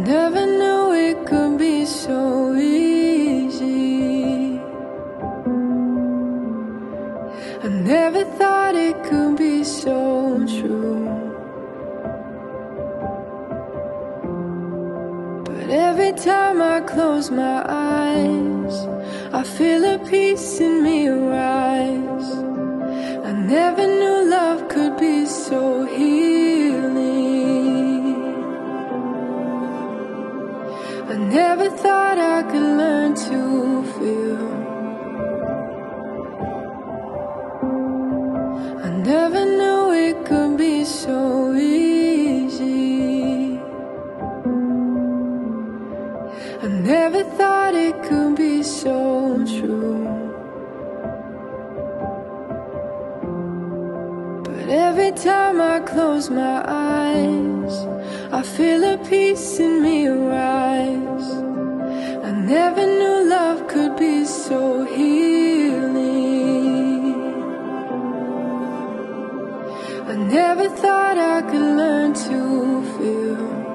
never knew it could be so easy. I never thought it could be so true. But every time I close my eyes, I feel a peace in me rise. I never knew love could be so healing. I never thought I could learn to feel. I never knew it could be so easy. I never thought it could be so true. But every time I close my eyes, I feel a peace in me rise. I never knew love could be so healing. I never thought I could learn to feel.